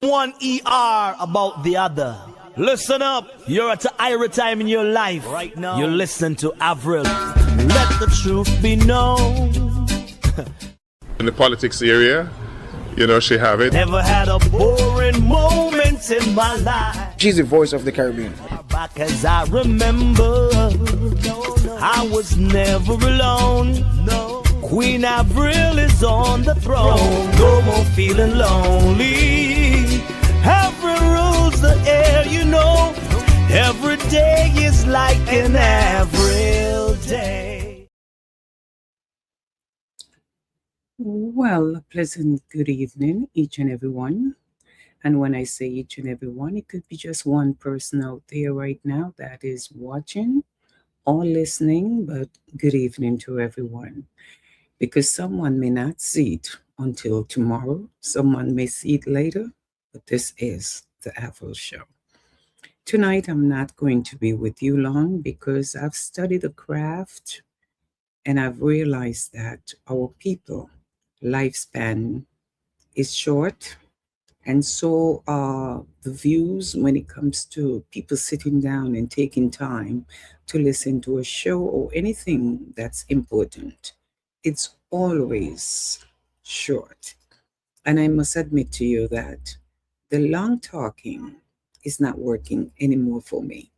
one ER about the other. Listen up, you're at a higher time in your life. Right now, you listen to Avril. Let the truth be known. In the politics area, you know, she have it. Never had a boring moment in my life. She's the voice of the Caribbean. Back as I remember, I was never alone. Queen Avril is on the throne. No more feeling lonely. Avril rules the air, you know. Every day is like an Avril day. Well, a pleasant good evening, each and every one. And when I say each and every one, it could be just one person out there right now that is watching or listening, but good evening to everyone. Because someone may not see it until tomorrow, someone may see it later, but this is the Avril Show. Tonight, I'm not going to be with you long because I've studied the craft and I've realized that our people lifespan is short, and so are the views when it comes to people sitting down and taking time to listen to a show or anything that's important. It's always short. And I must admit to you that the long talking is not working anymore for me.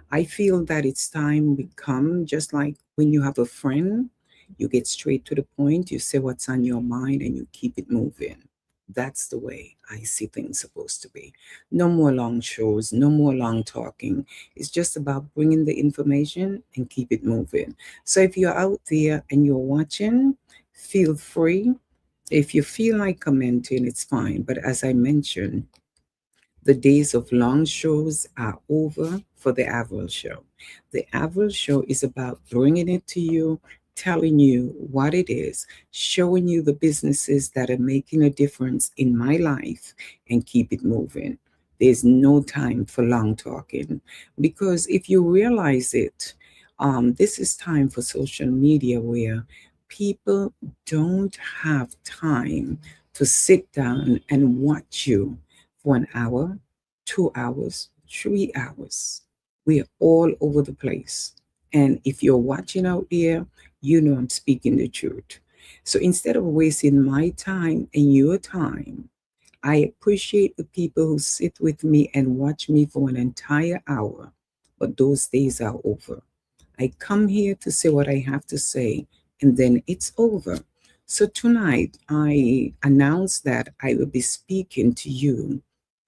I feel that it's time we come, just like when you have a friend, you get straight to the point, you say what's on your mind, and you keep it moving. That's the way I see things supposed to be. No more long shows, no more long talking. It's just about bringing the information and keep it moving. So if you're out there and you're watching, feel free. If you feel like commenting, it's fine. But as I mentioned, the days of long shows are over for the Avril Show. The Avril Show is about bringing it to you, telling you what it is, showing you the businesses that are making a difference in my life, and keep it moving. There's no time for long talking, because if you realize it, this is time for social media where people don't have time to sit down and watch you for an hour, 2 hours, 3 hours. We're all over the place. And if you're watching out there, you know I'm speaking the truth. So instead of wasting my time and your time, I appreciate the people who sit with me and watch me for an entire hour. But those days are over. I come here to say what I have to say, and then it's over. So tonight, I announced that I will be speaking to you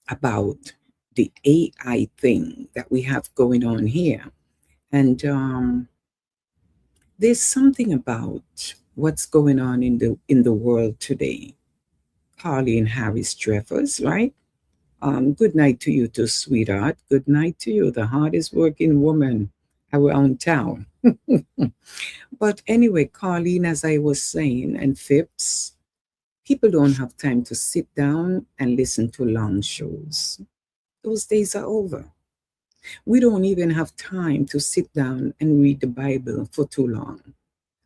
about the AI thing that we have going on here. And there's something about what's going on in the world today. Carleen Harris Jeffers, right? Good night to you too, sweetheart. Good night to you, the hardest working woman around town. But anyway, Carleen, as I was saying, and Phipps, people don't have time to sit down and listen to long shows. Those days are over. We don't even have time to sit down and read the Bible for too long,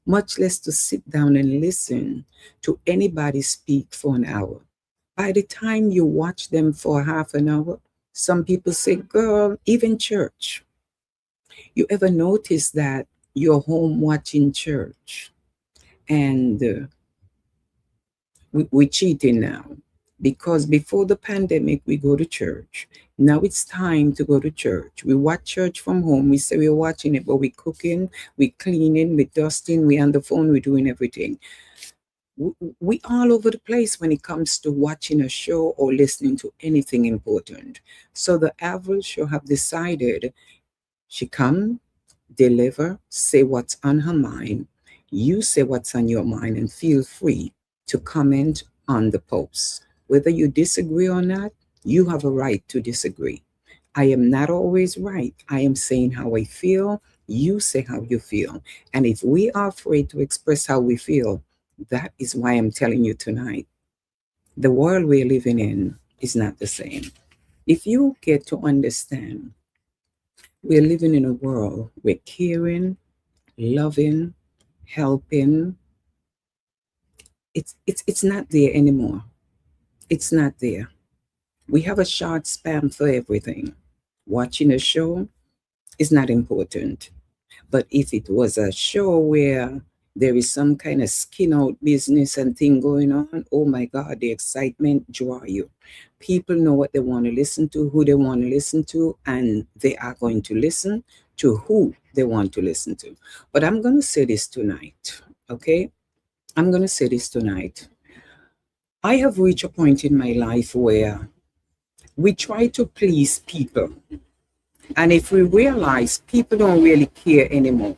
much less to sit down and listen to anybody speak for an hour. By the time you watch them for half an hour, some people say, girl, even church. You ever notice that you're home watching church and we're cheating now? Because before the pandemic, we go to church. Now it's time to go to church. We watch church from home. We say we're watching it, but we're cooking, we're cleaning, we're dusting, we're on the phone, we're doing everything. We all over the place when it comes to watching a show or listening to anything important. So the Avril Show have decided she come, deliver, say what's on her mind. You say what's on your mind and feel free to comment on the post. Whether you disagree or not, you have a right to disagree. I am not always right. I am saying how I feel. You say how you feel. And if we are afraid to express how we feel, that is why I'm telling you tonight, the world we're living in is not the same. If you get to understand, we're living in a world where caring, loving, helping, it's not there anymore. It's not there. We have a short span for everything. Watching a show is not important. But if it was a show where there is some kind of skin out business and thing going on, oh my God, the excitement draw you. People know what they want to listen to, who they want to listen to, and they are going to listen to who they want to listen to. But I'm going to say this tonight, okay? I'm going to say this tonight. I have reached a point in my life where we try to please people. And if we realize people don't really care anymore,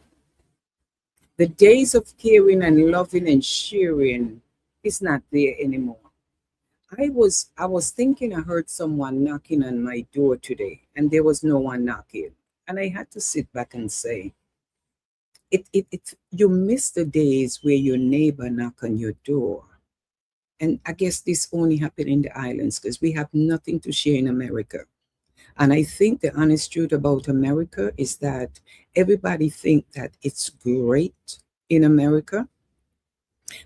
the days of caring and loving and sharing is not there anymore. I was thinking I heard someone knocking on my door today, and there was no one knocking. And I had to sit back and say, you miss the days where your neighbor knock on your door. And I guess this only happened in the islands because we have nothing to share in America. And I think the honest truth about America is that everybody think that it's great in America.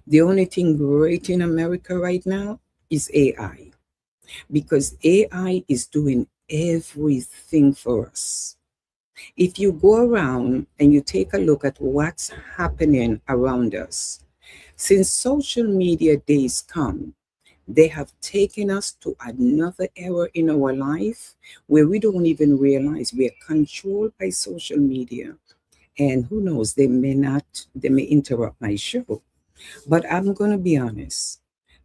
The only thing great in America right now is AI, because AI is doing everything for us. If you go around and you take a look at what's happening around us, since social media days come, they have taken us to another era in our life where we don't even realize we are controlled by social media. And who knows, they may interrupt my show. But I'm going to be honest.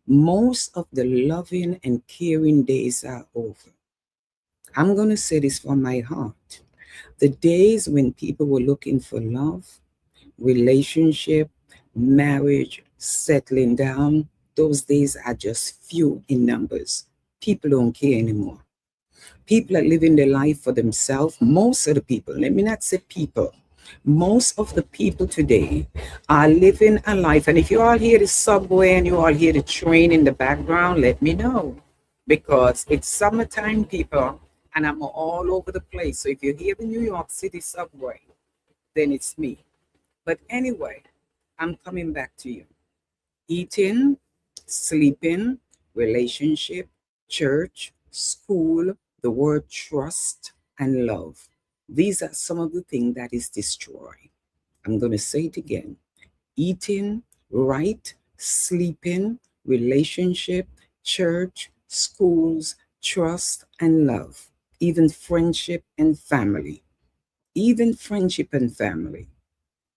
Most of the loving and caring days are over. I'm going to say this from my heart. The days when people were looking for love, relationship, marriage, settling down, those days are just few in numbers. People don't care anymore. People are living their life for themselves. Most of the people, let me not say people, most of the people today are living a life. And if you all hear the subway and you all hear the train in the background, let me know. Because it's summertime, people, and I'm all over the place. So if you hear the New York City subway, then it's me. But anyway, I'm coming back to you. Eating, sleeping, relationship, church, school, the word trust, and love. These are some of the things that is destroyed. I'm going to say it again. Eating, right, sleeping, relationship, church, schools, trust, and love. Even friendship and family. Even friendship and family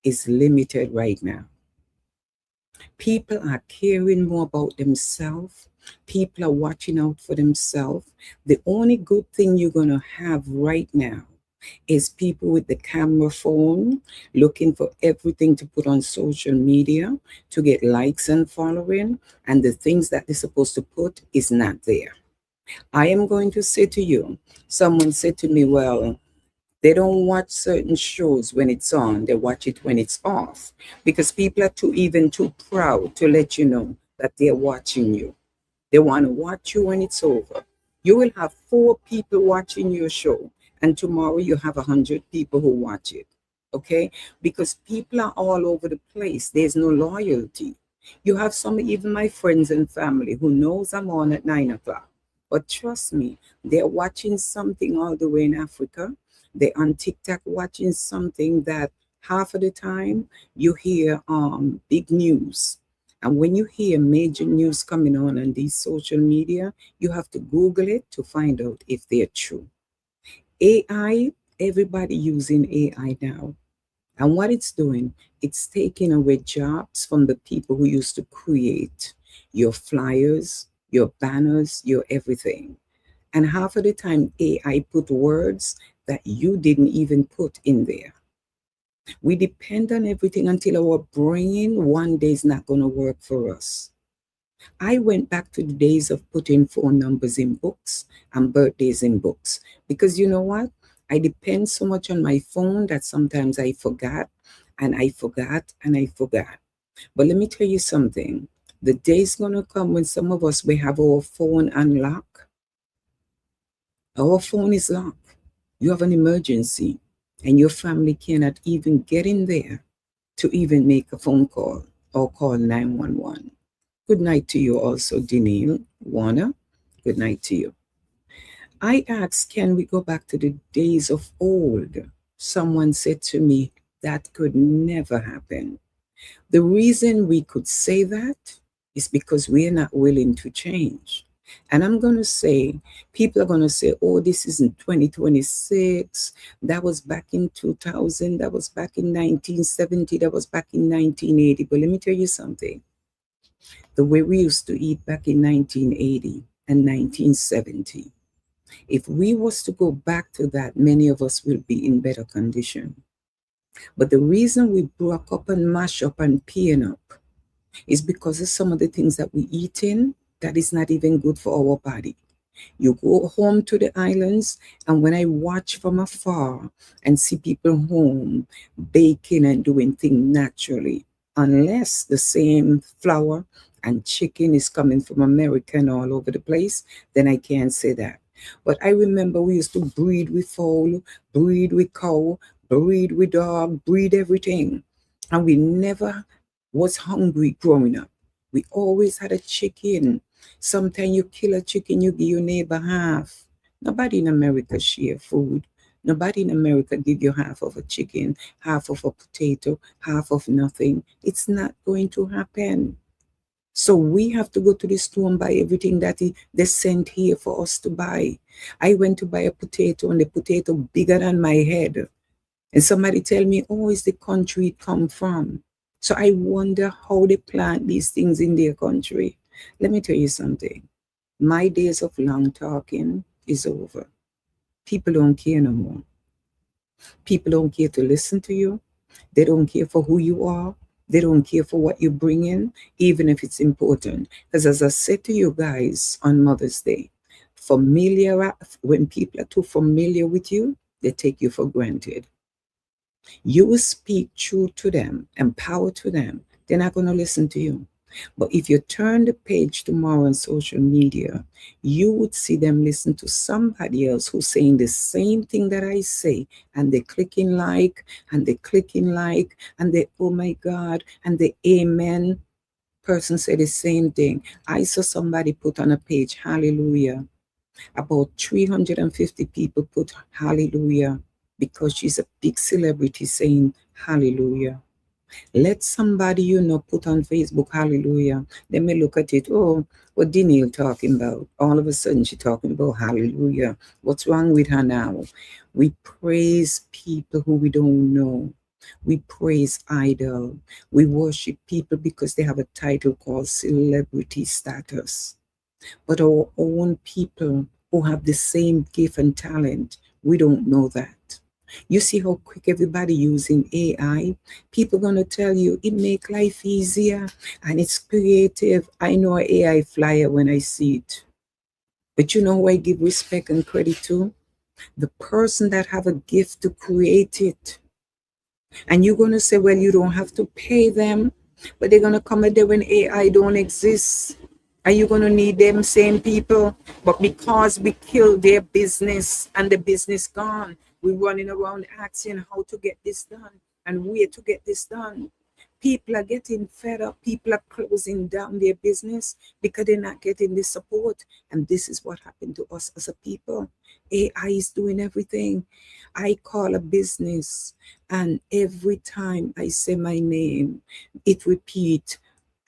is limited right now. People are caring more about themselves. People are watching out for themselves. The only good thing you're going to have right now is people with the camera phone looking for everything to put on social media to get likes and following, and the things that they're supposed to put is not there. I am going to say to you, someone said to me, well, they don't watch certain shows when it's on. They watch it when it's off because people are too proud to let you know that they're watching you. They want to watch you when it's over. You will have 4 people watching your show, and tomorrow you have 100 people who watch it. Okay? Because people are all over the place. There's no loyalty. You have some, even my friends and family, who knows I'm on at 9 o'clock. But trust me, they're watching something all the way in Africa. They're on TikTok watching something that half of the time you hear big news. And when you hear major news coming on these social media, you have to Google it to find out if they're true. AI, everybody using AI now. And what it's doing, it's taking away jobs from the people who used to create your flyers, your banners, your everything. And half of the time, AI put words that you didn't even put in there. We depend on everything until our brain one day is not going to work for us. I went back to the days of putting phone numbers in books and birthdays in books because you know what? I depend so much on my phone that sometimes I forgot and I forgot and I forgot. But let me tell you something. The day's going to come when some of us will have our phone unlocked. Our phone is locked. You have an emergency and your family cannot even get in there to even make a phone call or call 911. Good night to you also, Denise Warner. Good night to you. I asked, can we go back to the days of old? Someone said to me, that could never happen. The reason we could say that is because we're not willing to change. And I'm going to say, people are going to say, oh, this is in 2026. That was back in 2000. That was back in 1970. That was back in 1980. But let me tell you something. The way we used to eat back in 1980 and 1970, if we was to go back to that, many of us will be in better condition. But the reason we broke up and mash up and peeing up is because of some of the things that we eat in that is not even good for our body. You go home to the islands, and when I watch from afar and see people home baking and doing things naturally, unless the same flour and chicken is coming from America and all over the place, then I can't say that. But I remember we used to breed with fowl, breed with cow, breed with dog, breed everything. And we never was hungry growing up. We always had a chicken. Sometimes you kill a chicken, you give your neighbor half. Nobody in America share food. Nobody in America give you half of a chicken, half of a potato, half of nothing. It's not going to happen. So we have to go to the store and buy everything that they sent here for us to buy. I went to buy a potato, and the potato bigger than my head. And somebody tell me, oh, it's the country it come from. So I wonder how they plant these things in their country. Let me tell you something. My days of long talking is over. People don't care no more. People don't care to listen to you. They don't care for who you are. They don't care for what you bring in, even if it's important. Because as I said to you guys on Mother's Day, when people are too familiar with you, they take you for granted. You will speak truth to them, empower to them. They're not going to listen to you. But if you turn the page tomorrow on social media, you would see them listen to somebody else who's saying the same thing that I say, and they clicking like, and they clicking like, and they, oh my God, and the amen person said the same thing. I saw somebody put on a page, hallelujah. About 350 people put hallelujah because she's a big celebrity saying hallelujah. Let somebody you know put on Facebook, hallelujah. They may look at it, oh, what Danielle talking about? All of a sudden she's talking about hallelujah. What's wrong with her now? We praise people who we don't know. We praise idol. We worship people because they have a title called celebrity status. But our own people who have the same gift and talent, we don't know that. You see how quick everybody using AI? People gonna tell you it make life easier and it's creative. I know an AI flyer when I see it. But you know who I give respect and credit to? The person that have a gift to create it. And you're gonna say, well, you don't have to pay them, but they're gonna come a day when AI don't exist. Are you going to need them same people? But because we killed their business and the business gone, we're running around asking how to get this done and where to get this done. People are getting fed up. People are closing down their business because they're not getting the support. And this is what happened to us as a people. AI is doing everything. I call a business, and every time I say my name, it repeats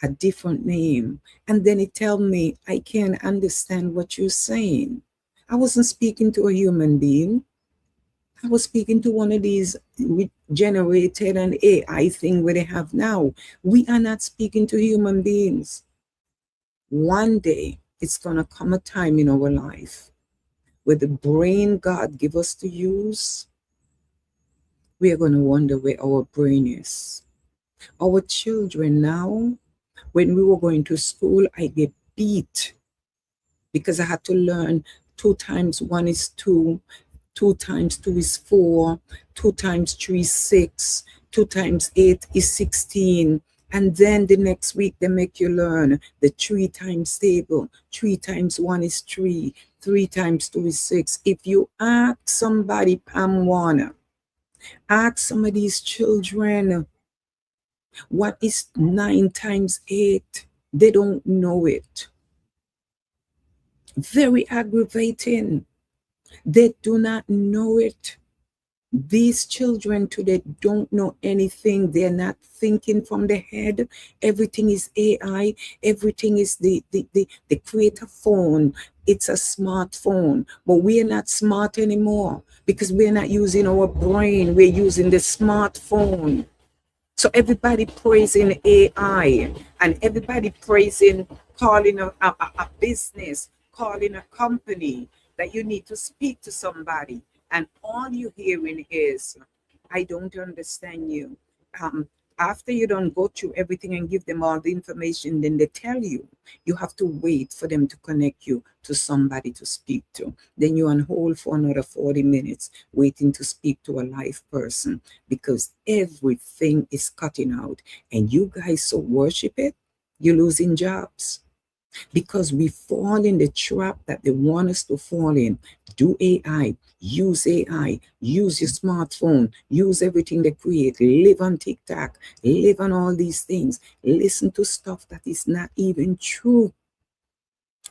a different name, and then it tell me I can't understand what you're saying. I wasn't speaking to a human being. I was speaking to one of these generated an AI thing where they have now. We are not speaking to human beings. One day it's gonna come a time in our life where the brain God give us to use, we are gonna wonder where our brain is. Our children now, when we were going to school, I get beat because I had to learn 2 times 1 is 2, 2 times 2 is 4, 2 times 3 is 6, 2 times 8 is 16. And then the next week they make you learn the 3 times table. 3 times 1 is 3, 3 times 2 is 6. If you ask somebody, Pam Warner, ask some of these children, what is 9 times 8? They don't know it. Very aggravating. They do not know it. These children today don't know anything. They're not thinking from the head. Everything is AI. Everything is the create a phone. It's a smartphone. But we are not smart anymore because we're not using our brain. We're using the smartphone. So everybody praising AI and everybody praising calling a business, calling a company that you need to speak to somebody. And all you're hearing is, I don't understand you. Um, After you don't go through everything and give them all the information, then they tell you, you have to wait for them to connect you to somebody to speak to. Then you're on hold for another 40 minutes waiting to speak to a live person because everything is cutting out. And you guys so worship it, you're losing jobs because we fall in the trap that they want us to fall in. Do AI, use AI, use your smartphone, use everything they create, live on TikTok, live on all these things, listen to stuff that is not even true.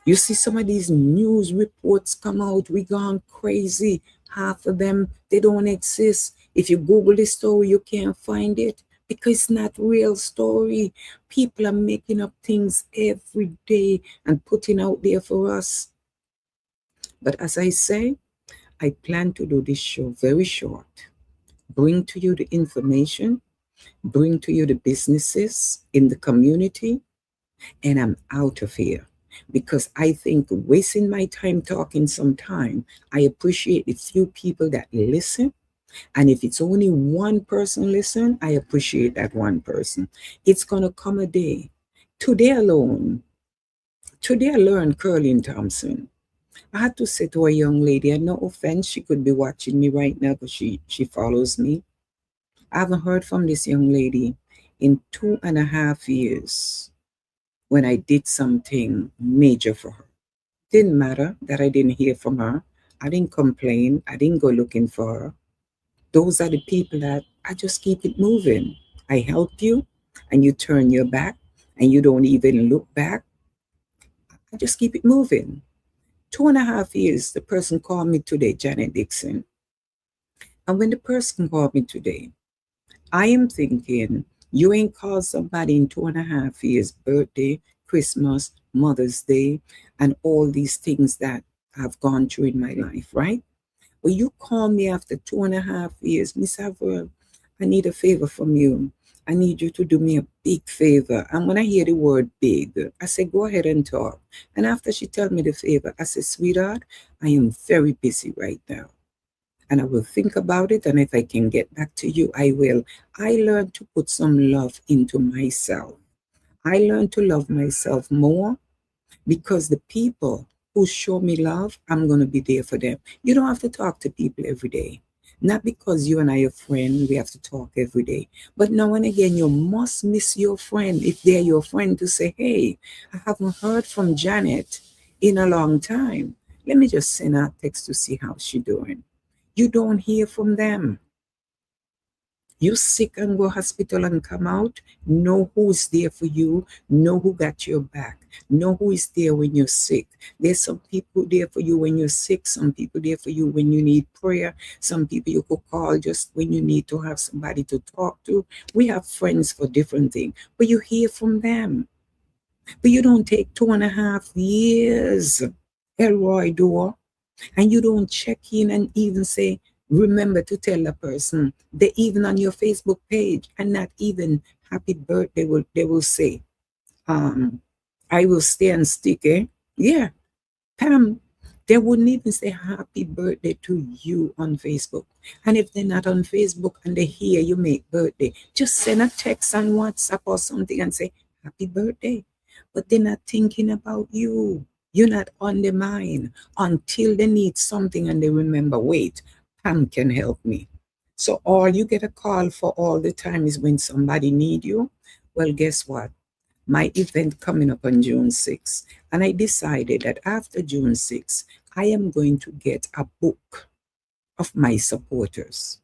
You see some of these news reports come out, we gone crazy. Half of them, they don't exist. If you Google the story, you can't find it because it's not real story. People are making up things every day and putting out there for us. But as I say, I plan to do this show very short. Bring to you the information, bring to you the businesses in the community, and I'm out of here. Because I think wasting my time talking sometime, I appreciate the few people that listen. And if it's only one person listen, I appreciate that one person. It's going to come a day. Today alone, today I learned Curlin Thompson. I had to say to a young lady, and no offense, she could be watching me right now because she follows me. I haven't heard from this young lady in 2.5 years when I did something major for her. Didn't matter that I didn't hear from her. I didn't complain. I didn't go looking for her. Those are the people that I just keep it moving. I help you and you turn your back and you don't even look back. I just keep it moving. 2.5 years, the person called me today, Janet Dixon. And when the person called me today, I am thinking, you ain't called somebody in 2.5 years, birthday, Christmas, Mother's Day, and all these things that I've gone through in my life, right? But you call me after 2.5 years, Miss Avril, I need a favor from you. I need you to do me a big favor. And when I hear the word big, I say, go ahead and talk. And after she tells me the favor, I say, sweetheart, I am very busy right now. And I will think about it. And if I can get back to you, I will. I learned to put some love into myself. I learned to love myself more because the people who show me love, I'm going to be there for them. You don't have to talk to people every day. Not because you and I are friends, we have to talk every day. But now and again, you must miss your friend if they're your friend to say, hey, I haven't heard from Janet in a long time. Let me just send her a text to see how she's doing. You don't hear from them. You sick and go hospital and come out, know who's there for you, know who got your back, know who is there when you're sick. There's some people there for you when you're sick, some people there for you when you need prayer, some people you could call just when you need to have somebody to talk to. We have friends for different things, but you hear from them. But you don't take 2.5 years, Elroy Door, and you don't check in and even say, remember to tell the person, they even on your Facebook page and not even happy birthday, they will say, I will stay and stick, eh? Yeah, Pam, they wouldn't even say happy birthday to you on Facebook. And if they're not on Facebook and they hear you make birthday, just send a text on WhatsApp or something and say happy birthday. But they're not thinking about you. You're not on their mind until they need something and they remember, wait, Pam can help me. So all you get a call for all the time is when somebody need you. Well, guess what? My event coming up on June 6th. And I decided that after June 6th, I am going to get a book of my supporters.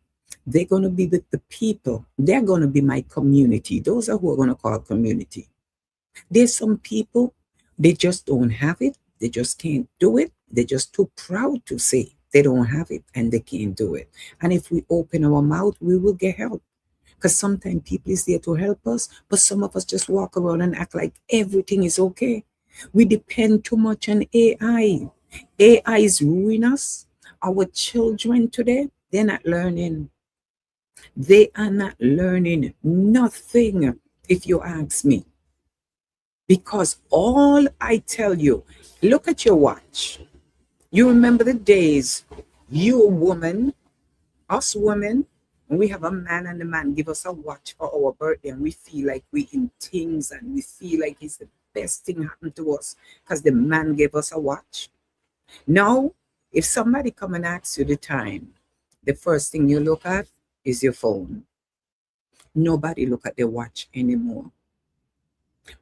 They're going to be the people. They're going to be my community. Those are who are going to call community. There's some people, they just don't have it. They just can't do it. They're just too proud to say They don't have it and they can't do it. And if we open our mouth, we will get help. Because sometimes people is there to help us, but some of us just walk around and act like everything is okay. We depend too much on AI. AI is ruining us. Our children today, they're not learning. They are not learning nothing, if you ask me. Because all I tell you, look at your watch. You remember the days, you woman, us women, when we have a man and the man give us a watch for our birthday and we feel like we in things and we feel like it's the best thing happened to us because the man gave us a watch. Now, if somebody come and asks you the time, the first thing you look at is your phone. Nobody look at their watch anymore.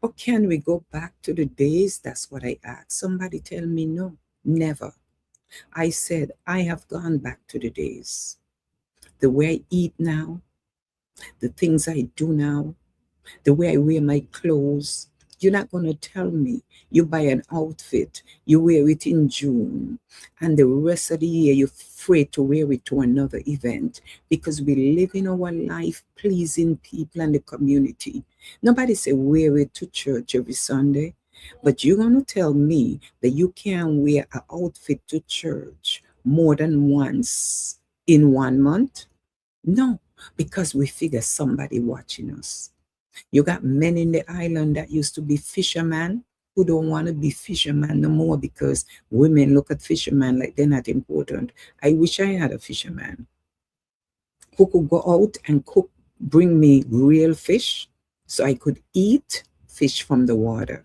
But can we go back to the days? That's what I asked. Somebody tell me no, never. I said, I have gone back to the days. The way I eat now, the things I do now, the way I wear my clothes. You're not going to tell me you buy an outfit, you wear it in June, and the rest of the year you're afraid to wear it to another event because we live in our life pleasing people and the community. Nobody say wear it to church every Sunday, but you're going to tell me that you can't wear an outfit to church more than once in 1 month? No, because we figure somebody watching us. You got men in the island that used to be fishermen who don't want to be fishermen no more because women look at fishermen like they're not important. I wish I had a fisherman who could go out and cook, bring me real fish so I could eat fish from the water.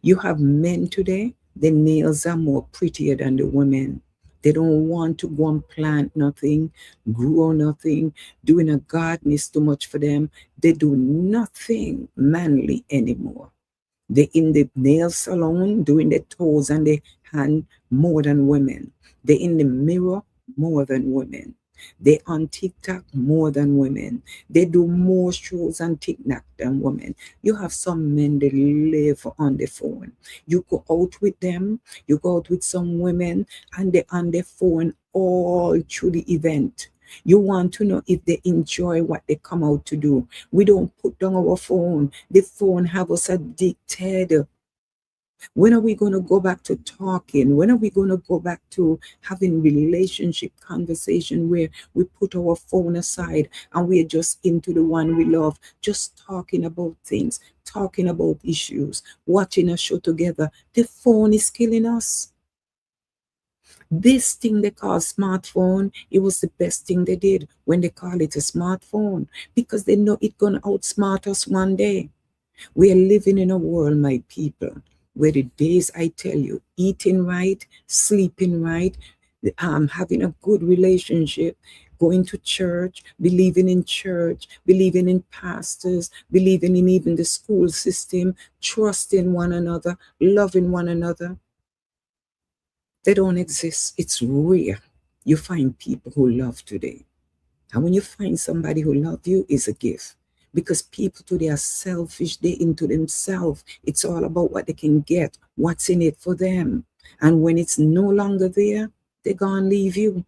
You have men today, their nails are more prettier than the women. They don't want to go and plant nothing, grow nothing. Doing a garden is too much for them. They do nothing manly anymore. They're in the nail salon doing their toes and their hand more than women. They're in the mirror more than women. They're on TikTok more than women. They do more shows on TikTok than women. You have some men that live on the phone. You go out with them, you go out with some women, and they're on their phone all through the event. You want to know if they enjoy what they come out to do. We don't put down our phone. The phone have us addicted. When are we going to go back to talking? When are we going to go back to having relationship conversation where we put our phone aside and we're just into the one we love, just talking about things, talking about issues, watching a show together? The phone is killing us. This thing they call smartphone, it was the best thing they did when they call it a smartphone because they know it's going to outsmart us one day. We are living in a world, my people, where the days I tell you, eating right, sleeping right, having a good relationship, going to church, believing in pastors, believing in even the school system, trusting one another, loving one another. They don't exist. It's rare. You find people who love today. And when you find somebody who loves you, it's a gift. Because people today are selfish, they're into themselves. It's all about what they can get, what's in it for them. And when it's no longer there, they're gonna leave you.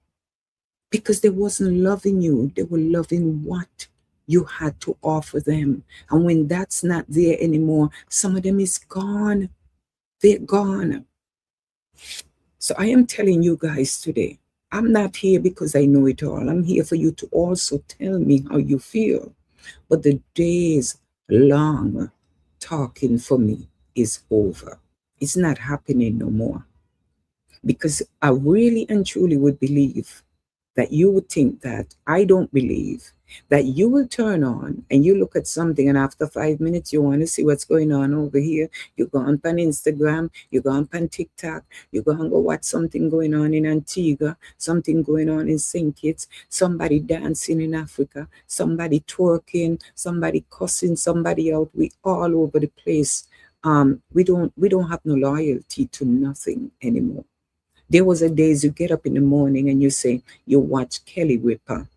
Because they wasn't loving you, they were loving what you had to offer them. And when that's not there anymore, some of them is gone. They're gone. So I am telling you guys today, I'm not here because I know it all. I'm here for you to also tell me how you feel. But the days long talking for me is over. It's not happening no more. Because I really and truly would believe that you would think that I don't believe that you will turn on and you look at something and after 5 minutes you want to see what's going on over here. You go on Instagram, you go on TikTok, you go and go watch something going on in Antigua, something going on in St. Kitts, somebody dancing in Africa, somebody twerking, somebody cussing somebody out. We all over the place. We don't have no loyalty to nothing anymore. There was a days you get up in the morning and you say you watch Kelly Ripa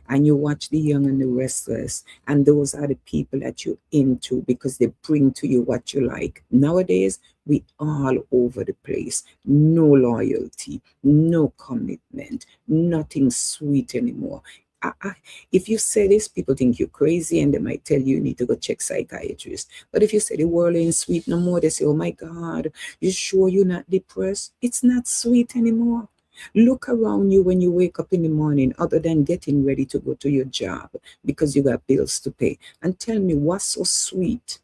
and you watch the young and the restless, and those are the people that you're into because they bring to you what you like. Nowadays, we all over the place. No loyalty, no commitment, nothing sweet anymore. I, if you say this, people think you're crazy and they might tell you need to go check psychiatrist. But if you say the world ain't sweet no more, they say, oh my God, you sure you're not depressed? It's not sweet anymore. Look around you when you wake up in the morning, other than getting ready to go to your job because you got bills to pay. And tell me what's so sweet.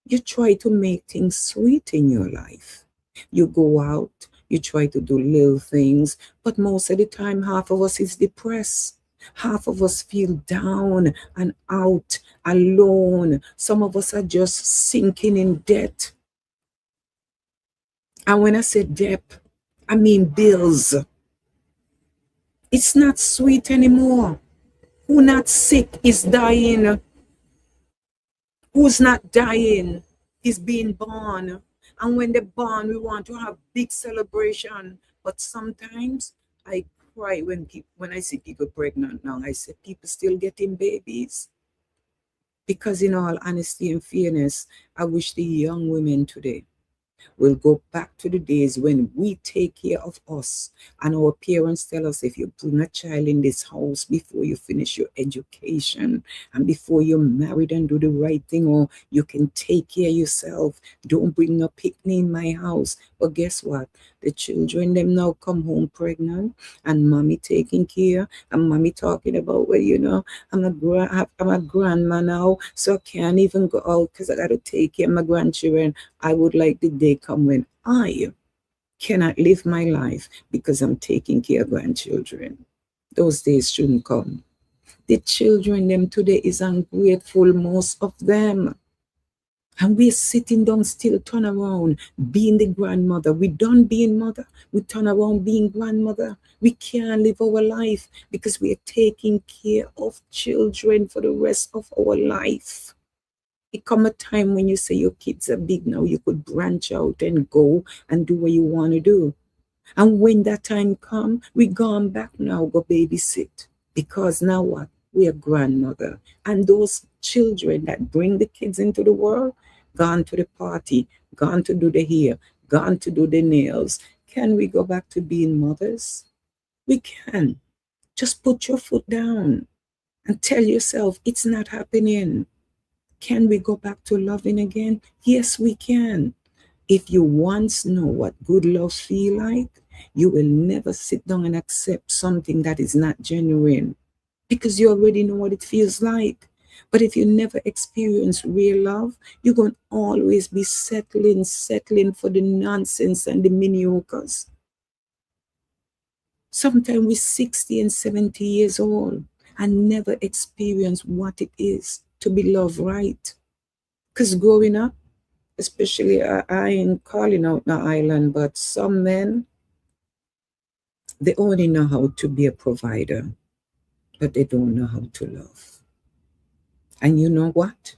You try to make things sweet in your life. You go out, you try to do little things, but most of the time, half of us is depressed. Half of us feel down and out, alone. Some of us are just sinking in debt. And when I say debt, I mean bills. It's not sweet anymore. Who not sick is dying. Who's not dying is being born. And when they're born, we want to have big celebration. But sometimes I cry when I see people pregnant now. I say people still getting babies. Because in all honesty and fairness, I wish the young women today will go back to the days when we take care of us, and our parents tell us, if you bring a child in this house before you finish your education and before you're married and do the right thing, or you can take care of yourself, don't bring a picnic in my house. But guess what? The children them now come home pregnant and mommy taking care, and mommy talking about, well, you know, I'm a grandma now, so I can't even go out because I got to take care of my grandchildren. I would like the day come when I cannot live my life because I'm taking care of grandchildren. Those days shouldn't come. The children them today is ungrateful, most of them. And we're sitting down still, turn around, being the grandmother. We done being mother. We turn around being grandmother. We can't live our life because we are taking care of children for the rest of our life. It come a time when you say your kids are big now, you could branch out and go and do what you want to do. And when that time come, we gone back now, go babysit. Because now what? We are grandmother. And those children that bring the kids into the world, gone to the party, gone to do the hair, gone to do the nails. Can we go back to being mothers? We can. Just put your foot down and tell yourself it's not happening. Can we go back to loving again? Yes, we can. If you once know what good love feel like, you will never sit down and accept something that is not genuine because you already know what it feels like. But if you never experience real love, you're going to always be settling for the nonsense and the mediocres. Sometimes we're 60 and 70 years old and never experience what it is to be loved right. Because growing up, especially I ain't calling out the island, but some men, they only know how to be a provider, but they don't know how to love. And you know what?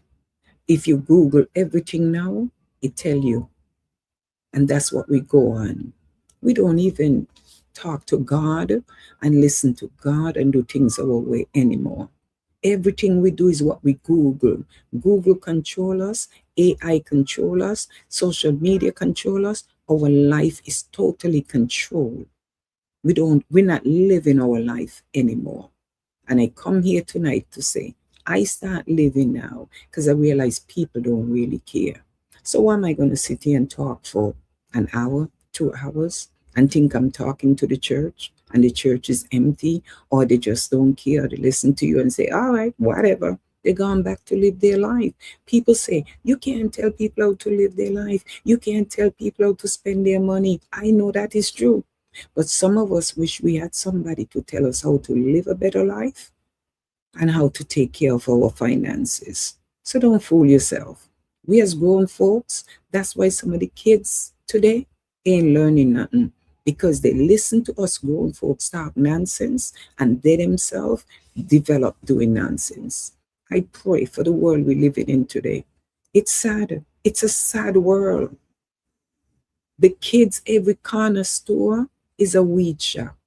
If you Google everything now, it tell you. And that's what we go on. We don't even talk to God and listen to God and do things our way anymore. Everything we do is what we Google. Google control us, AI control us, social media control us. Our life is totally controlled. We're not living our life anymore. And I come here tonight to say, I start living now because I realize people don't really care. So why am I going to sit here and talk for an hour, 2 hours, and think I'm talking to the church and the church is empty, or they just don't care? They listen to you and say, all right, whatever. They're gone back to live their life. People say, you can't tell people how to live their life. You can't tell people how to spend their money. I know that is true. But some of us wish we had somebody to tell us how to live a better life and how to take care of our finances. So don't fool yourself. We as grown folks, that's why some of the kids today ain't learning nothing, because they listen to us grown folks talk nonsense and they themselves develop doing nonsense. I pray for the world we live in today. It's sad. It's a sad world. The kids, every corner store is a weed shop.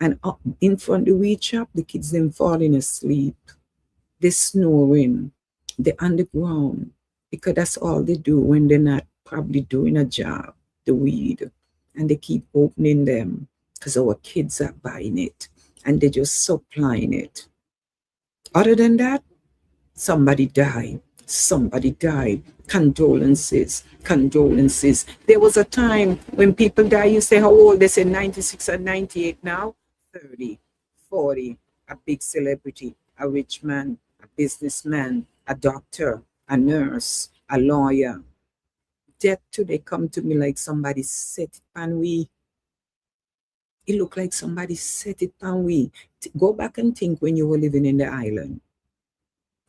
And up in front of the weed shop, the kids them falling asleep. They snoring. They're on the ground because that's all they do when they're not probably doing a job, the weed. And they keep opening them because our kids are buying it and they're just supplying it. Other than that, somebody died. Somebody died. Condolences. Condolences. There was a time when people die, you say how old? They say 96 and 98 now. 30, 40. A big celebrity, a rich man, a businessman, a doctor, a nurse, a lawyer. Death today come to me like somebody set it on we. It looked like somebody set it on we. Go back and think when you were living in the island.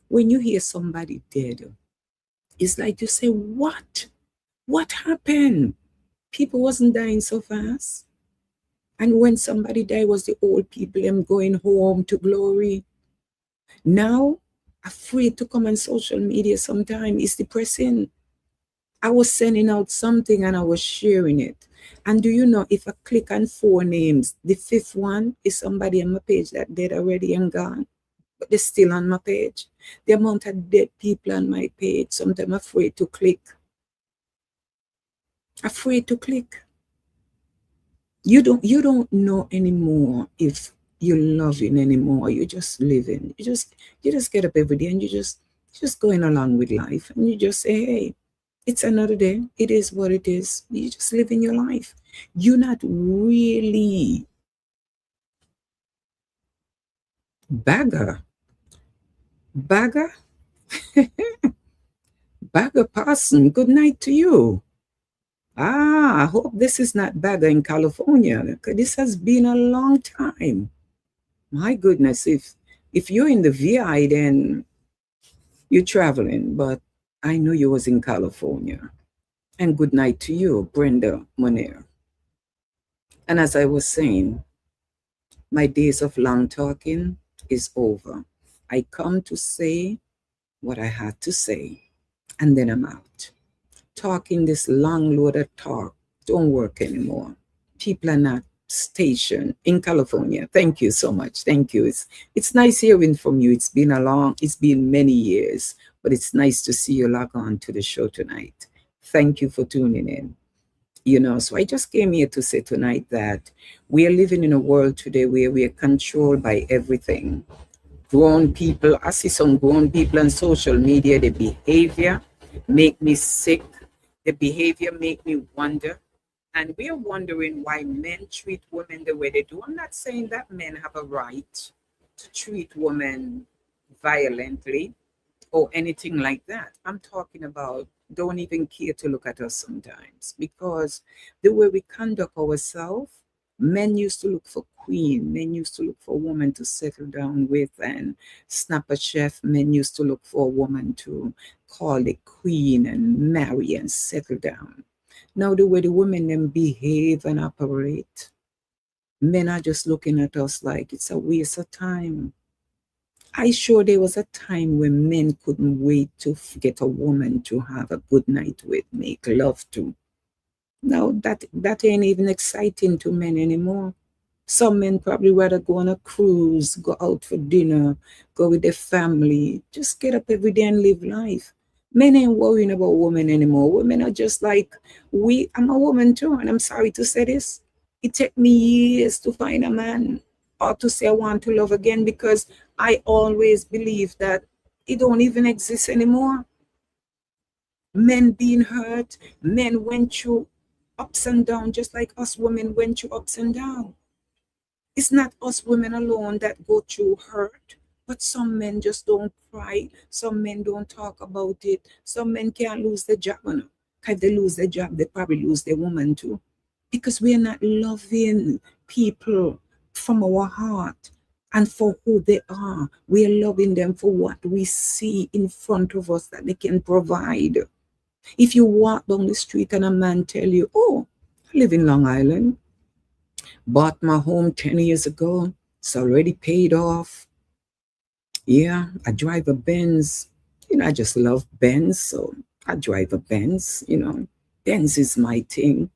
When you hear somebody dead, it's like you say, what? What happened? People wasn't dying so fast. And when somebody died, was the old people them going home to glory. Now, afraid to come on social media sometime is depressing. I was sending out something and I was sharing it. And do you know, if I click on 4 names, the 5th one is somebody on my page that dead already and gone, but they're still on my page. The amount of dead people on my page, sometimes I'm afraid to click. Afraid to click. You don't know anymore if you're loving anymore. You're just living. You just get up every day and you just going along with life. And you just say, hey, it's another day. It is what it is. You just living your life. You're not really bagger. Bagger? Bagger person, good night to you. I hope this is not Bagger in California, because this has been a long time. My goodness, if you're in the VI, then you're traveling, but I know you was in California. And good night to you, Brenda Monair. And as I was saying, my days of long talking is over. I come to say what I had to say, and then I'm out. Talking this long loaded talk don't work anymore. People are not stationed in California. Thank you so much. Thank you. It's nice hearing from you. It's been many years, but it's nice to see you log on to the show tonight. Thank you for tuning in. So I just came here to say tonight that we are living in a world today where we are controlled by everything. Grown people, I see some grown people on social media, the behavior make me sick. The behavior make me wonder. And we're wondering why men treat women the way they do. I'm not saying that men have a right to treat women violently or anything like that. I'm talking about don't even care to look at us sometimes, because the way we conduct ourselves, men used to look for queen, men used to look for a woman to settle down with and snap a chef. Men used to look for a woman to call the queen and marry and settle down. Now the way the women then behave and operate, men are just looking at us like it's a waste of time. I sure there was a time when men couldn't wait to get a woman to have a good night with, make love to. Now that ain't even exciting to men anymore. Some men probably rather go on a cruise, go out for dinner, go with their family, just get up every day and live life. Men ain't worrying about women anymore. Women are just like, I'm a woman too, and I'm sorry to say this. It took me years to find a man or to say I want to love again, because I always believe that it don't even exist anymore. Men being hurt, men went through ups and downs just like us women went through ups and downs. It's not us women alone that go through hurt, but some men just don't cry. Some men don't talk about it. Some men can't lose their job. If they lose their job, they probably lose their woman too. Because we are not loving people from our heart and for who they are. We are loving them for what we see in front of us that they can provide. If you walk down the street and a man tell you, oh, I live in Long Island, bought my home 10 years ago, it's already paid off. Yeah, I drive a Benz. I just love Benz, so I drive a Benz. Benz is my thing.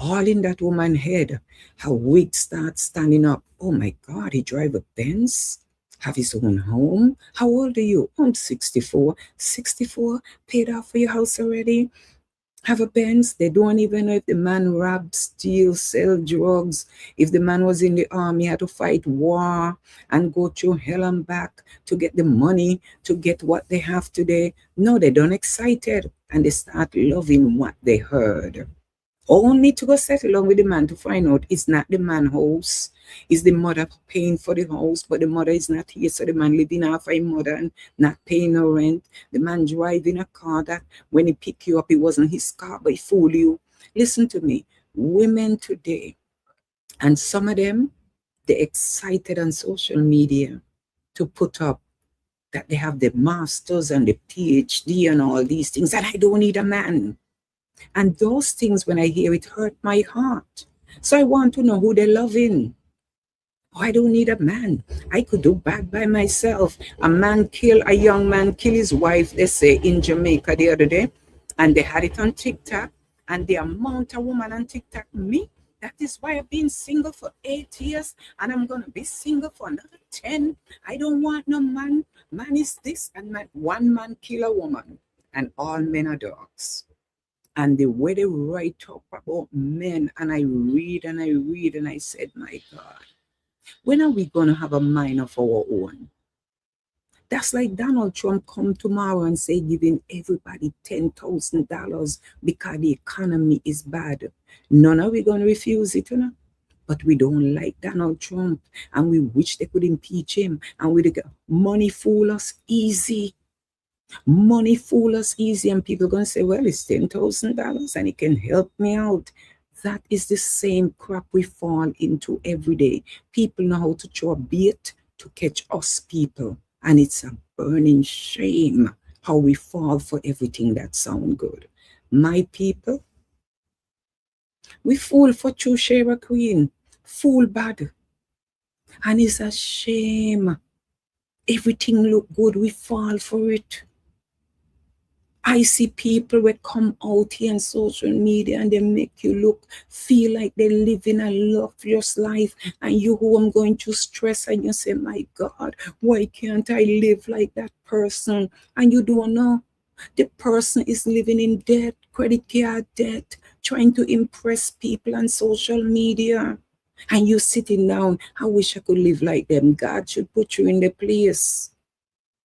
All in that woman's head. Her wig starts standing up. Oh my God, he drive a Benz? Have his own home? How old are you? I'm 64. 64? Paid off for your house already? Have a Benz? They don't even know if the man robbed, steal, sell drugs. If the man was in the army, had to fight war and go through hell and back to get the money, to get what they have today. No, they don't excited and they start loving what they heard. Only to go settle down with the man to find out it's not the man's house. It's the mother paying for the house, but the mother is not here. So the man living off a mother and not paying no rent. The man driving a car that when he pick you up, it wasn't his car, but he fool you. Listen to me. Women today, and some of them, they're excited on social media to put up that they have the masters and the PhD and all these things, and I don't need a man. And those things, when I hear it, hurt my heart. So I want to know who they're loving. Oh, I don't need a man. I could do bad by myself. A young man kill his wife, they say, in Jamaica the other day. And they had it on TikTok. And the amount of women on TikTok, me, that is why I've been single for 8 years. And I'm going to be single for another 10. I don't want no man. Man is this. And one man kill a woman. And all men are dogs. And the way they write up about men, and I read and I read, and I said, my God, when are we going to have a mind of our own? That's like Donald Trump come tomorrow and say giving everybody $10,000 because the economy is bad. None are we going to refuse it, you know? But we don't like Donald Trump, and we wish they could impeach him. And we money fool us easy. Money fool us easy, and people are going to say, well, it's $10,000 and it can help me out. That is the same crap we fall into every day. People know how to throw a bait to catch us people, and it's a burning shame how we fall for everything that sounds good. My people, we fool for true Shara Queen, fool bad, and it's a shame. Everything look good, we fall for it. I see people that come out here on social media and they make you feel like they're living a loveless life, and you who I'm going to stress, and you say, my God, why can't I live like that person? And you don't know. The person is living in debt, credit card debt, trying to impress people on social media. And you sitting down, I wish I could live like them. God should put you in the place.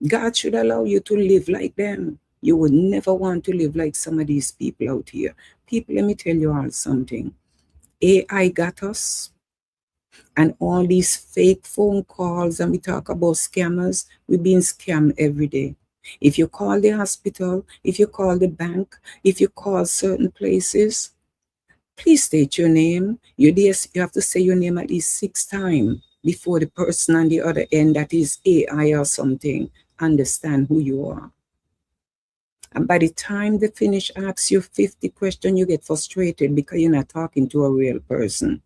God should allow you to live like them. You would never want to live like some of these people out here. People, let me tell you all something. AI got us, and all these fake phone calls, and we talk about scammers. We're being scammed every day. If you call the hospital, if you call the bank, if you call certain places, please state your name. You have to say your name at least 6 times before the person on the other end, that is AI or something, understand who you are. And by the time they finish ask you 50 questions, you get frustrated because you're not talking to a real person.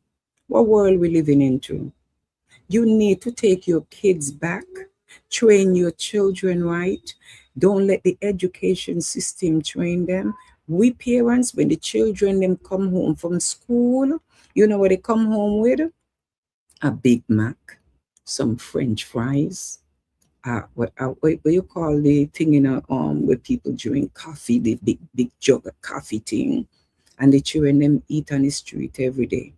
What world we living into? You need to take your kids back, train your children right. Don't let the education system train them. We parents, when the children them come home from school, you know what they come home with? A Big Mac, some French fries, what you call the thing where people drink coffee, the big jug of coffee thing, and the children them eat on the street every day.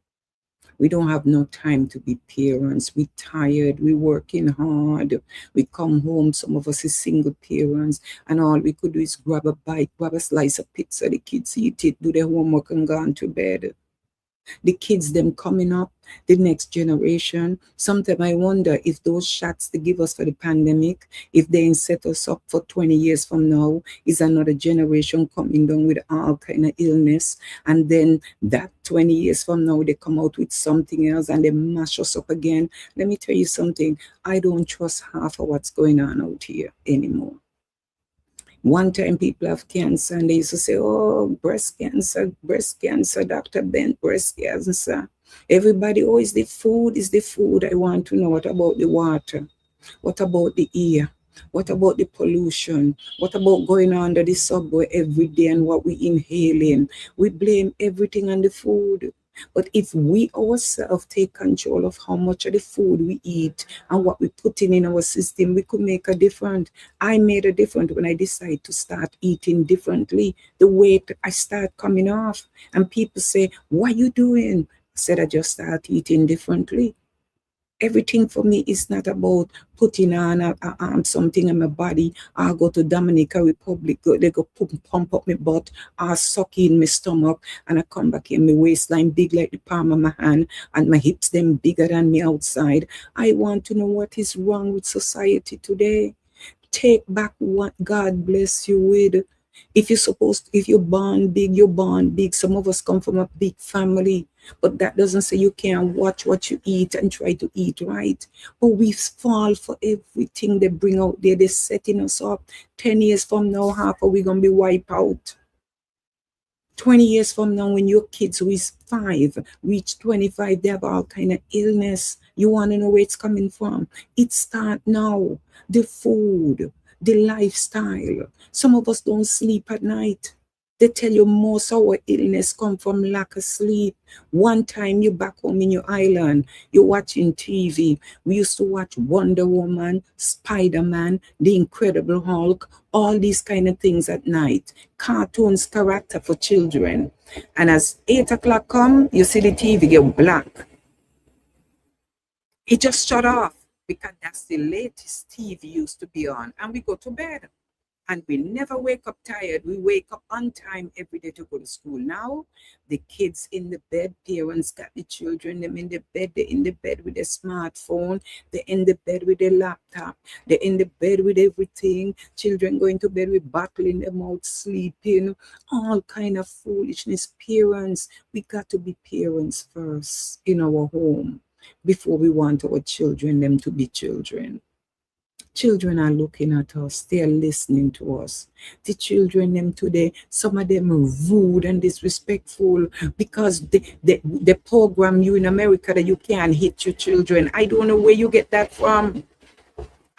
We don't have no time to be parents. We tired, we working hard. We come home, some of us is single parents, and all we could do is grab a bite, grab a slice of pizza, the kids eat it, do their homework and go on to bed. The kids them coming up, the next generation. Sometimes I wonder if those shots they give us for the pandemic, if they set us up for 20 years from now, is another generation coming down with all kind of illness. And then that 20 years from now, they come out with something else and they mash us up again. Let me tell you something. I don't trust half of what's going on out here anymore. One time people have cancer and they used to say, oh, breast cancer, Dr. Bent, breast cancer. Everybody, oh, is the food. I want to know, what about the water? What about the air? What about the pollution? What about going under the subway every day and what we inhaling? We blame everything on the food. But if we ourselves take control of how much of the food we eat and what we put in our system, we could make a difference. I made a difference when I decided to start eating differently. The weight I start coming off, and people say, "What you doing?" I said, "I just start eating differently." Everything for me is not about putting on something in my body. I go to Dominica Republic, they go pump up my butt, I suck in my stomach, and I come back in my waistline big like the palm of my hand, and my hips them bigger than me outside. I want to know what is wrong with society today. Take back what God bless you with. If you're born big, you're born big. Some of us come from a big family, but that doesn't say you can't watch what you eat and try to eat right. But we fall for everything they bring out there. They're setting us up. 10 years from now, half are we going to be wiped out. 20 years from now, when your kids who is 5 reach 25, they have all kind of illness. You want to know where it's coming from? It start now. The food, the lifestyle. Some of us don't sleep at night. They tell you most of our illness come from lack of sleep. One time you're back home in your island, you're watching TV. We used to watch Wonder Woman, Spider-Man, The Incredible Hulk, all these kind of things at night. Cartoons, character for children. And as 8 o'clock come, you see the TV get black. It just shut off because that's the latest TV used to be on. And we go to bed. And we never wake up tired. We wake up on time every day to go to school. Now, the kids in the bed, parents got the children, them in the bed, they're in the bed with their smartphone, they're in the bed with their laptop, they're in the bed with everything. Children going to bed with bottle in their mouth, sleeping, all kind of foolishness. Parents, we got to be parents first in our home before we want our children, them to be children. Children are looking at us. They are listening to us. The children them today, some of them are rude and disrespectful because they program you in America that you can't hit your children. I don't know where you get that from.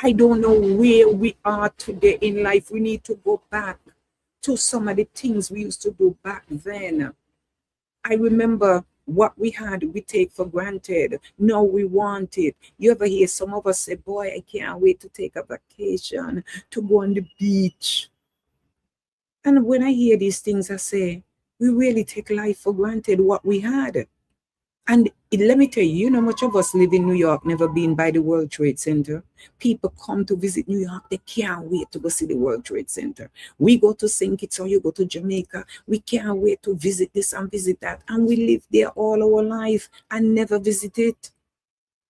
I don't know where we are today in life. We need to go back to some of the things we used to do back then. I remember what we had, we take for granted. No, we want it. You ever hear some of us say, boy, I can't wait to take a vacation, to go on the beach. And when I hear these things, I say, we really take life for granted, what we had. And let me tell you, you know, much of us live in New York, never been by the World Trade Center. People come to visit New York, they can't wait to go see the World Trade Center. We go to St. Kitts or you go to Jamaica, we can't wait to visit this and visit that. And we live there all our life and never visit it.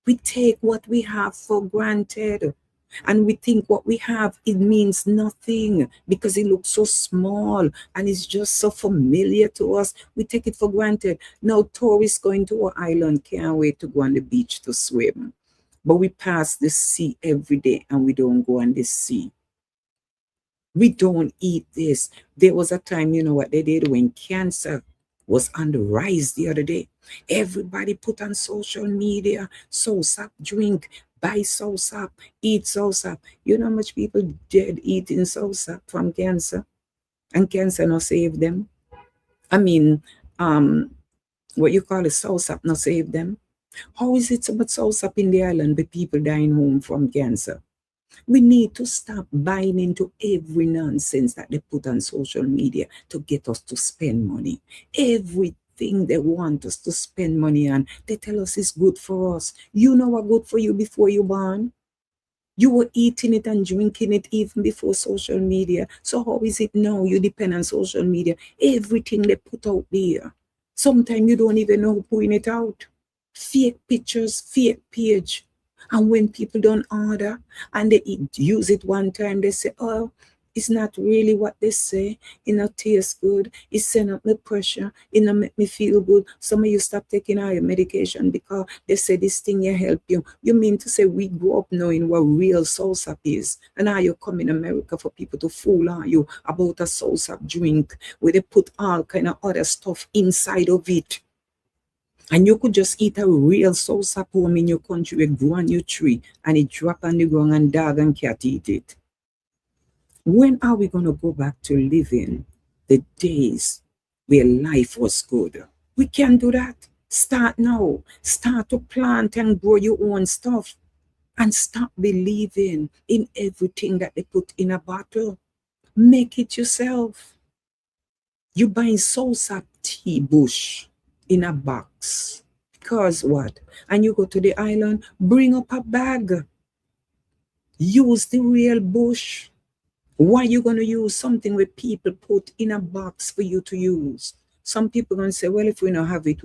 We take what we have for granted. And we think what we have, it means nothing because it looks so small and it's just so familiar to us. We take it for granted. Now tourists going to our island can't wait to go on the beach to swim. But we pass the sea every day and we don't go on the sea. We don't eat this. There was a time, you know what they did when cancer was on the rise the other day. Everybody put on social media, Soursop drink, buy Soursop, eat Soursop. You know how much people dead eating Soursop from cancer? And cancer not save them. I mean, what you call it, Soursop not save them. How is it so much Soursop in the island but people dying home from cancer? We need to stop buying into every nonsense that they put on social media to get us to spend money. Everything they want us to spend money on, they tell us it's good for us. You know what good for you before you born? You were eating it and drinking it even before social media. So how is it now you depend on social media? Everything they put out there. Sometimes you don't even know who putting it out. Fake pictures, fake page. And when people don't order and they use it one time, they say, oh, it's not really what they say. It not taste good. It send up my pressure. It not make me feel good. Some of you stop taking all your medication because they say this thing will help you. You mean to say we grew up knowing what real Soursop is? And now you come in America for people to fool on you about a Soursop drink where they put all kind of other stuff inside of it. And you could just eat a real Soursop home in your country where grow on your tree and it drop on the ground and dog and cat eat it. When are we going to go back to living the days where life was good? We can't do that. Start now. Start to plant and grow your own stuff. And stop believing in everything that they put in a bottle. Make it yourself. You buying Soursop tea bush in a box. Because what? And you go to the island, bring up a bag. Use the real bush. Why you going to use something where people put in a box for you to use? Some people going to say, well, if we don't have it,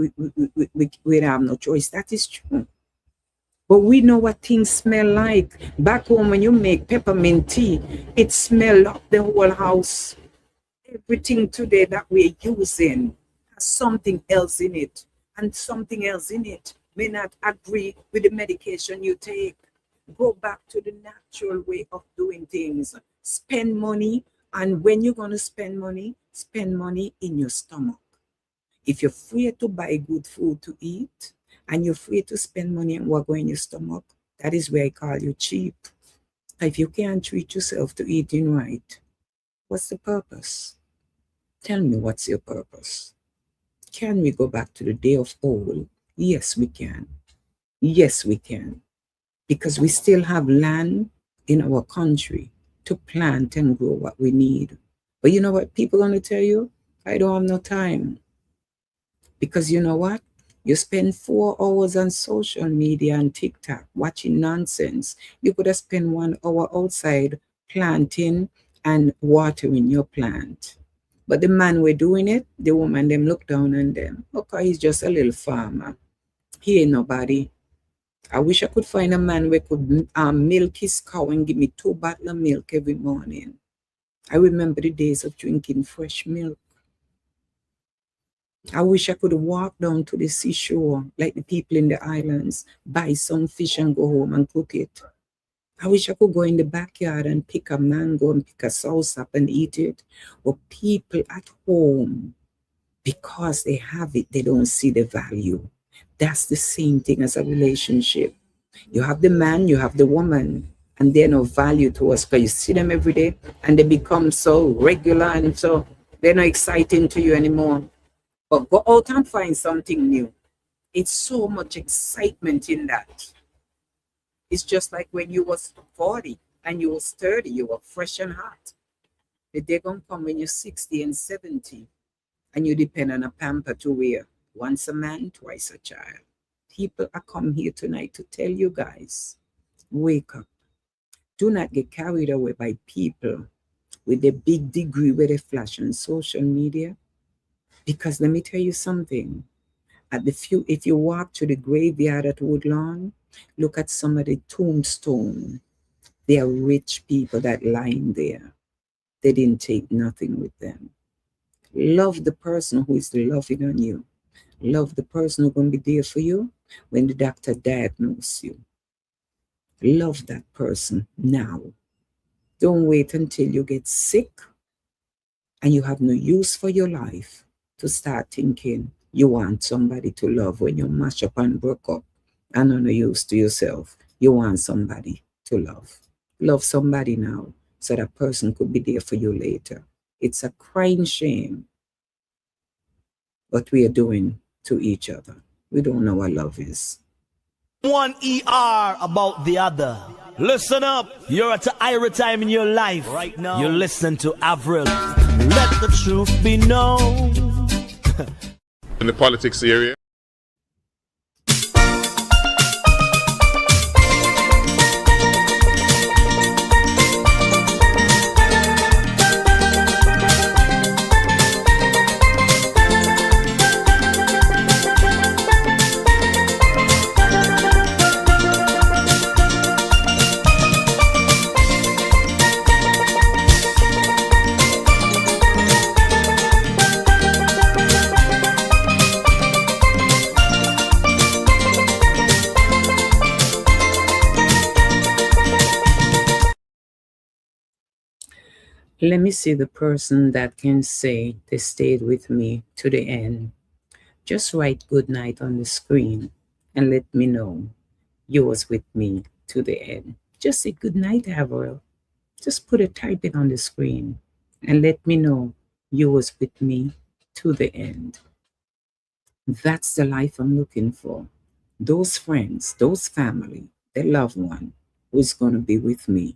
we have no choice. That is true. But we know what things smell like. Back home, when you make peppermint tea, it smells up the whole house. Everything today that we're using has something else in it. And something else in it may not agree with the medication you take. Go back to the natural way of doing things. Spend money. And when you're going to spend money in your stomach. If you're free to buy good food to eat, and you're free to spend money on what goes in your stomach, that is where I call you cheap. If you can't treat yourself to eating right, what's the purpose? Tell me, what's your purpose? Can we go back to the day of old? Yes, we can. Yes, we can. Because we still have land in our country to plant and grow what we need. But you know what people are going to tell you? I don't have no time. Because you know what? You spend 4 hours on social media and TikTok watching nonsense. You could have spent 1 hour outside planting and watering your plant. But the man we're doing it, the woman, them look down on them. Okay, he's just a little farmer. He ain't nobody. I wish I could find a man who could milk his cow and give me 2 bottles of milk every morning. I remember the days of drinking fresh milk. I wish I could walk down to the seashore like the people in the islands, buy some fish and go home and cook it. I wish I could go in the backyard and pick a mango and pick a soursop and eat it. But people at home, because they have it, they don't see the value. That's the same thing as a relationship. You have the man, you have the woman, and they're no value to us because you see them every day and they become so regular and so they're not exciting to you anymore. But go out and find something new. It's so much excitement in that. It's just like when you was 40 and you was 30, you were fresh and hot. The day gonna come when you're 60 and 70 and you depend on a pamper to wear. Once a man, twice a child. People are come here tonight to tell you guys, wake up. Do not get carried away by people with a big degree where they flash on social media. Because let me tell you something. If you walk to the graveyard at Woodlawn, look at some of the tombstone. They are rich people that lying there. They didn't take nothing with them. Love the person who is loving on you. Love the person who's going to be there for you when the doctor diagnoses you. Love that person now. Don't wait until you get sick and you have no use for your life to start thinking you want somebody to love when you mash up and broke up and are no use to yourself. You want somebody to love. Love somebody now so that person could be there for you later. It's a crying shame what we are doing to each other. We don't know what love is. One ER about the other. Listen up. You're at a higher time in your life. Right now, you listen to Avril. Let the truth be known. In the politics area. Let me see the person that can say they stayed with me to the end. Just write good night on the screen and let me know you was with me to the end. Just say good night, Avril. Just type it on the screen and let me know you was with me to the end. That's the life I'm looking for. Those friends, those family, the loved one who's going to be with me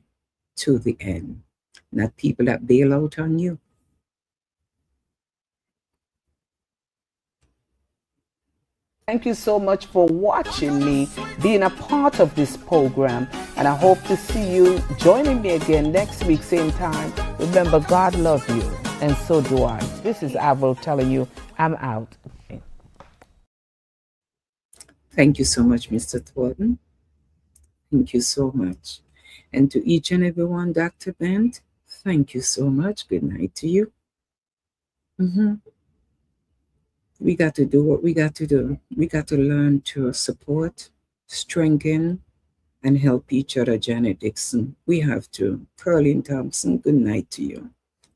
to the end, not people that bail out on you. Thank you so much for watching me, being a part of this program, and I hope to see you joining me again next week, same time. Remember, God loves you, and so do I. This is Avril telling you, I'm out. Thank you so much, Mr. Thornton. Thank you so much. And to each and every one, Dr. Bent, thank you so much. Good night to you. We got to do what we got to do. We got to learn to support, strengthen, and help each other. Janet Dixon, we have to. Pearline Thompson, good night to you.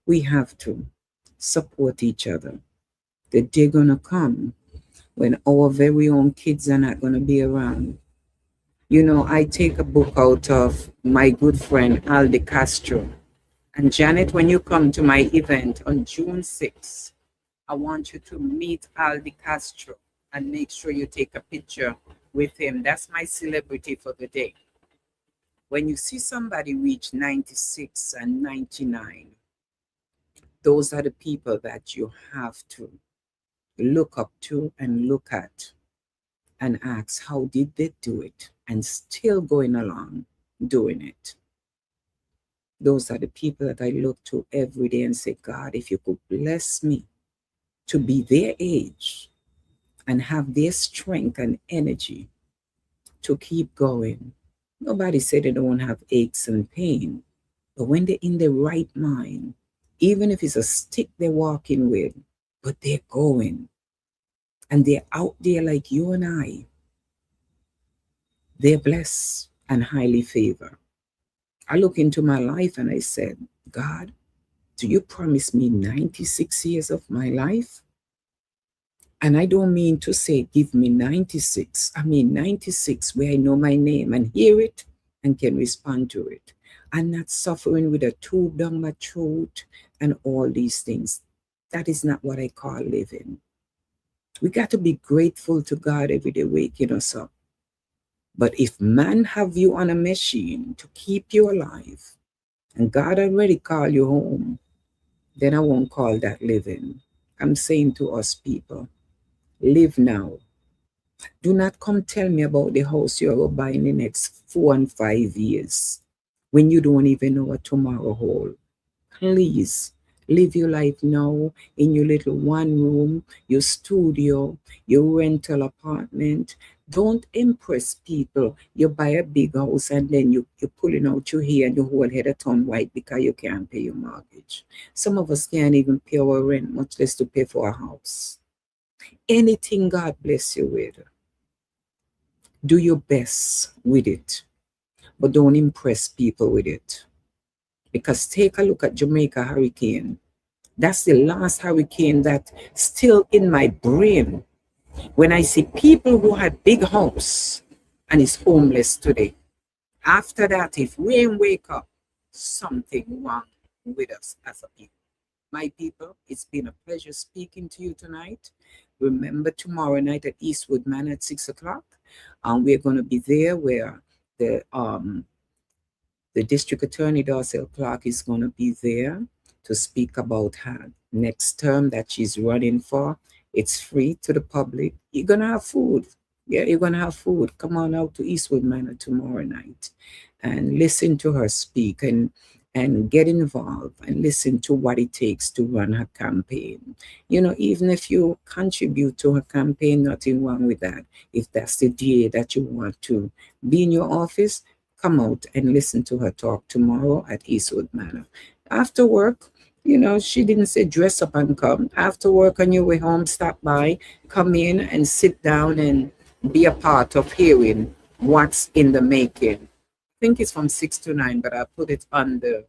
We have to support each other. The day gonna come when our very own kids are not gonna be around. You know, I take a book out of my good friend Aldi Castro. And Janet, when you come to my event on June 6th, I want you to meet Aldi Castro and make sure you take a picture with him. That's my celebrity for the day. When you see somebody reach 96 and 99, those are the people that you have to look up to and look at and ask, how did they do it? And still going along doing it. Those are the people that I look to every day and say, God, if you could bless me to be their age and have their strength and energy to keep going. Nobody said they don't have aches and pain, but when they're in the right mind, even if it's a stick they're walking with, but they're going and they're out there like you and I, they're blessed and highly favored. I look into my life and I said, God, do you promise me 96 years of my life? And I don't mean to say, give me 96. I mean 96 where I know my name and hear it and can respond to it. I'm not suffering with a tube down my throat and all these things. That is not what I call living. We got to be grateful to God every day waking us up. But if man have you on a machine to keep you alive, and God already called you home, then I won't call that living. I'm saying to us people, live now. Do not come tell me about the house you're going to buy in the next 4 and 5 years when you don't even know what tomorrow holds. Please live your life now in your little one room, your studio, your rental apartment. Don't impress people. You buy a big house and then you're pulling out your hair and your whole head a ton white because you can't pay your mortgage. Some of us can't even pay our rent, much less to pay for a house. Anything God bless you with, do your best with it, but don't impress people with it. Because take a look at Jamaica hurricane. That's the last hurricane that still in my brain. When I see people who had big house and is homeless today. After that, if we ain't wake up, something wrong with us as a people. My people, it's been a pleasure speaking to you tonight. Remember tomorrow night at Eastwood Manor at 6 o'clock. We're going to be there where the District Attorney Darcel Clark is going to be there to speak about her next term that she's running for. It's free to the public. You're going to have food. Yeah, you're going to have food. Come on out to Eastwood Manor tomorrow night and listen to her speak and get involved and listen to what it takes to run her campaign. You know, even if you contribute to her campaign, nothing wrong with that. If that's the day that you want to be in your office, come out and listen to her talk tomorrow at Eastwood Manor. After work, you know, she didn't say dress up and come. After work on your way home, stop by, come in and sit down and be a part of hearing what's in the making. I think it's from 6 to 9, but I put it on the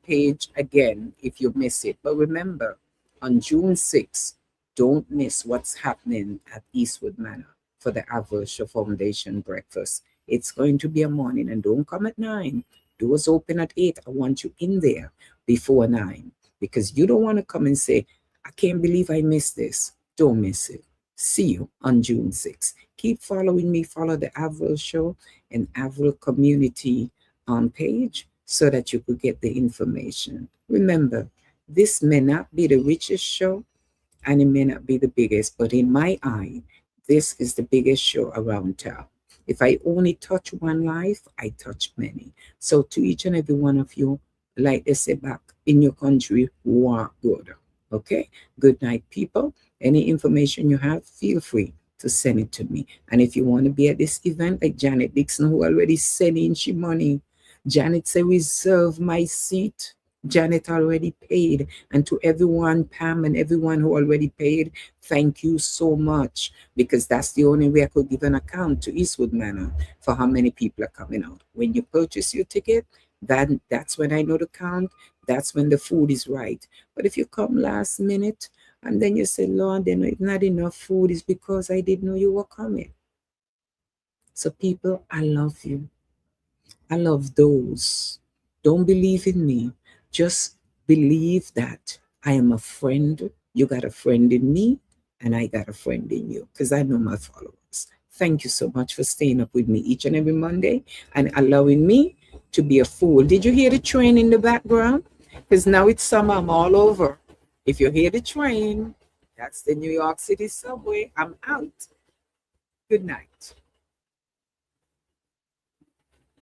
page again if you miss it. But remember, on June 6th, don't miss what's happening at Eastwood Manor for the Avril Show Foundation breakfast. It's going to be a morning, and don't come at 9. Doors open at 8. I want you in there before 9 because you don't want to come and say, I can't believe I missed this. Don't miss it. See you on June 6th. Keep following me. Follow the Avril Show and Avril Community page so that you could get the information. Remember, this may not be the richest show and it may not be the biggest, but in my eye, this is the biggest show around town. If I only touch one life, I touch many. So to each and every one of you, like they say back in your country, walk good. Okay? Good night, people. Any information you have, feel free to send it to me. And if you want to be at this event, like Janet Dixon, who already sent in she money, Janet said, reserve my seat. Janet already paid. And to everyone, Pam and everyone who already paid, thank you so much, because that's the only way I could give an account to Eastwood Manor for how many people are coming out. When you purchase your ticket, that's when I know the count. That's when the food is right. But if you come last minute and then you say, Lord, then it's not enough food, it's because I didn't know you were coming. So people, I love you. I love those. Don't believe in me. Just believe that I am a friend. You got a friend in me, and I got a friend in you, because I know my followers. Thank you so much for staying up with me each and every Monday and allowing me to be a fool. Did you hear the train in the background? Because now it's summer, I'm all over. If you hear the train, that's the New York City subway. I'm out. Good night.